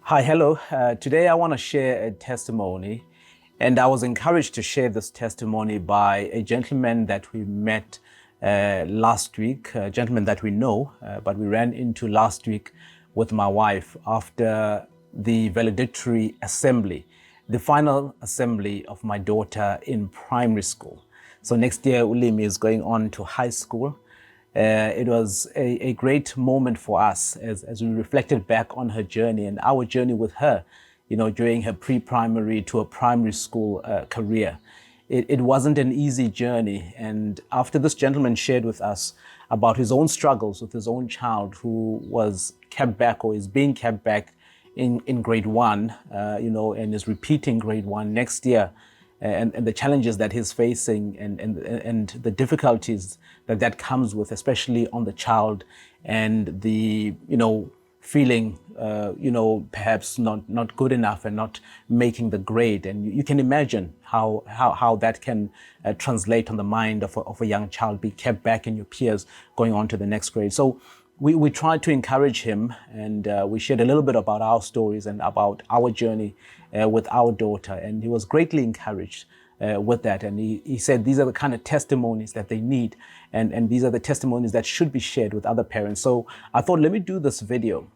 Hi, hello. Today I want to share a testimony, and I was encouraged to share this testimony by a gentleman that we met last week, a gentleman that we know, but we ran into last week with my wife after the valedictory assembly, the final assembly of my daughter in primary school. So next year, Ulimi is going on to high school. It was a great moment for us as we reflected back on her journey and our journey with her, during her pre-primary to a primary school career. It wasn't an easy journey. And after this gentleman shared with us about his own struggles with his own child who was kept back or is being kept back in grade one, and is repeating grade one next year, and the challenges that he's facing and the difficulties that comes with, especially on the child, and the feeling perhaps not good enough and not making the grade. And you can imagine how that can translate on the mind of a young child, be kept back in your peers going on to the next grade. So we tried to encourage him, and we shared a little bit about our stories and about our journey with our daughter, and he was greatly encouraged with that. And he said these are the kind of testimonies that they need, and these are the testimonies that should be shared with other parents. So I thought, let me do this video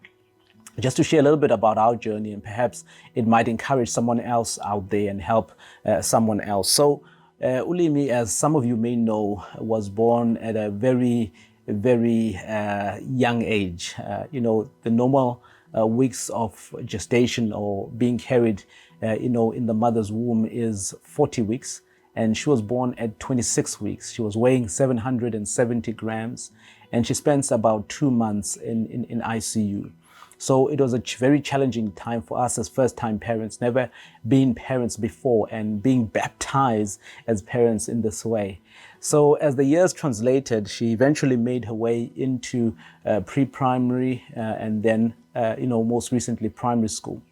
just to share a little bit about our journey, and perhaps it might encourage someone else out there and help someone else. So Ulimi, as some of you may know, was born at a very young age. The normal weeks of gestation or being carried, in the mother's womb is 40 weeks. And she was born at 26 weeks. She was weighing 770 grams, and she spent about 2 months in ICU. So it was a very challenging time for us as first-time parents, never been parents before, and being baptized as parents in this way. So as the years translated, she eventually made her way into pre-primary and then, most recently primary school.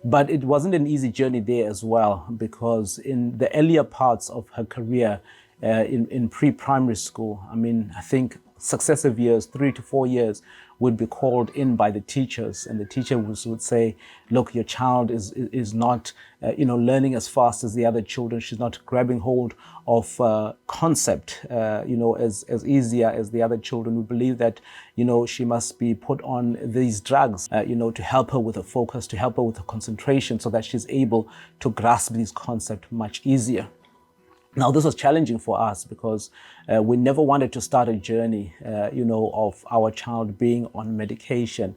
But it wasn't an easy journey there as well, because in the earlier parts of her career in pre-primary school, I think successive years, 3 to 4 years, would be called in by the teachers, and the teacher would say, look, your child is not learning as fast as the other children. She's not grabbing hold of concept as easier as the other children. We believe that she must be put on these drugs to help her with her focus, to help her with her concentration, so that she's able to grasp these concepts much easier. Now, this was challenging for us because we never wanted to start a journey, of our child being on medication,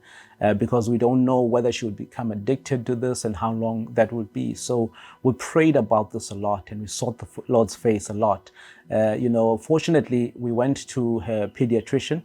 because we don't know whether she would become addicted to this and how long that would be. So we prayed about this a lot, and we sought the Lord's face a lot. Fortunately, we went to her pediatrician,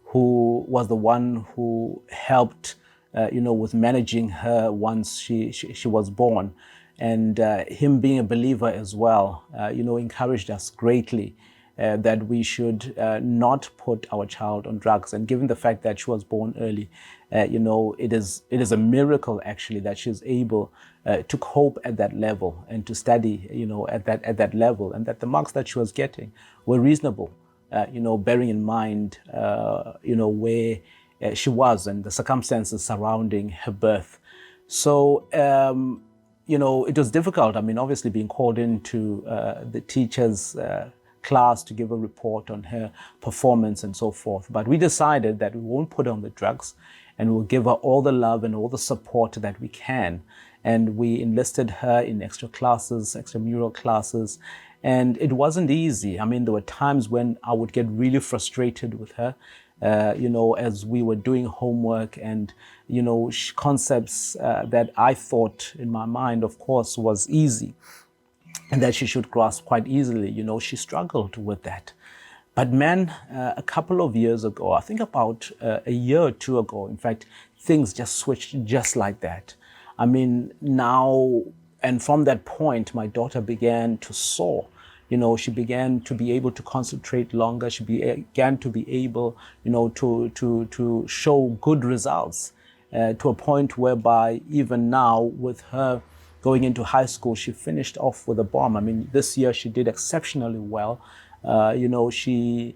who was the one who helped, with managing her once she was born. And him being a believer as well, encouraged us greatly that we should not put our child on drugs. And given the fact that she was born early, it is a miracle actually that she's able to cope at that level and to study, at that level, and that the marks that she was getting were reasonable, bearing in mind, where she was and the circumstances surrounding her birth. So, it was difficult. Obviously being called into the teacher's class to give a report on her performance and so forth. But we decided that we won't put her on the drugs, and we'll give her all the love and all the support that we can. And we enlisted her in extra classes, extramural classes. And it wasn't easy. There were times when I would get really frustrated with her, as we were doing homework, and, concepts that I thought in my mind, of course, was easy and that she should grasp quite easily. She struggled with that. But man, a couple of years ago, I think about a year or two ago, in fact, things just switched just like that. Now, and from that point, my daughter began to soar. She began to be able to concentrate longer. She began to be able, to show good results, to a point whereby even now, with her going into high school, she finished off with a bomb. This year she did exceptionally well. She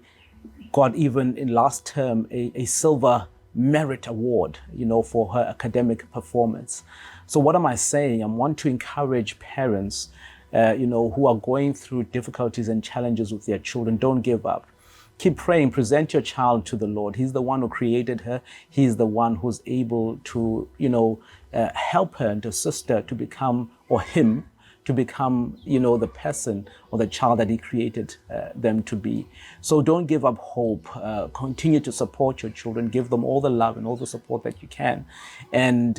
got, even in last term, a silver merit award, for her academic performance. So what am I saying? I want to encourage parents, who are going through difficulties and challenges with their children. Don't give up. Keep praying. Present your child to the Lord. He's the one who created her. He's the one who's able to, help her and assist her to become, or him, to become, the person or the child that he created them to be. So don't give up hope. Continue to support your children. Give them all the love and all the support that you can. And,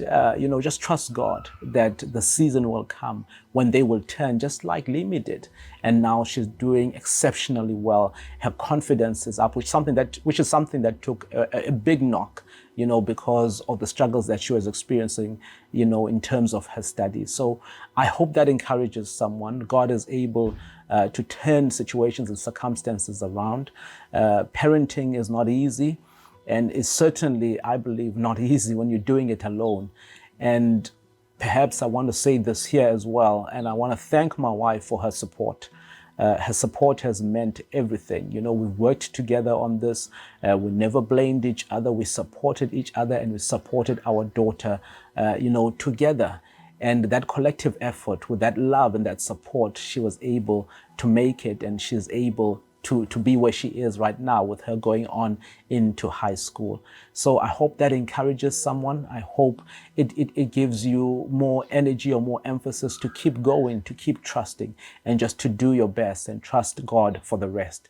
just trust God that the season will come when they will turn, just like Limi did. And now she's doing exceptionally well. Her confidence is up, which is something that took a big knock, because of the struggles that she was experiencing, in terms of her studies. So I hope that encourages someone. God is able to turn situations and circumstances around. Parenting is not easy, and it's certainly, I believe, not easy when you're doing it alone. And perhaps I want to say this here as well, and I want to thank my wife for her support. Her support has meant everything. We've worked together on this. We never blamed each other. We supported each other, and we supported our daughter, together. And that collective effort, with that love and that support, she was able to make it, and she's able to be where she is right now, with her going on into high school. So I hope that encourages someone. I hope it gives you more energy or more emphasis to keep going, to keep trusting, and just to do your best and trust God for the rest.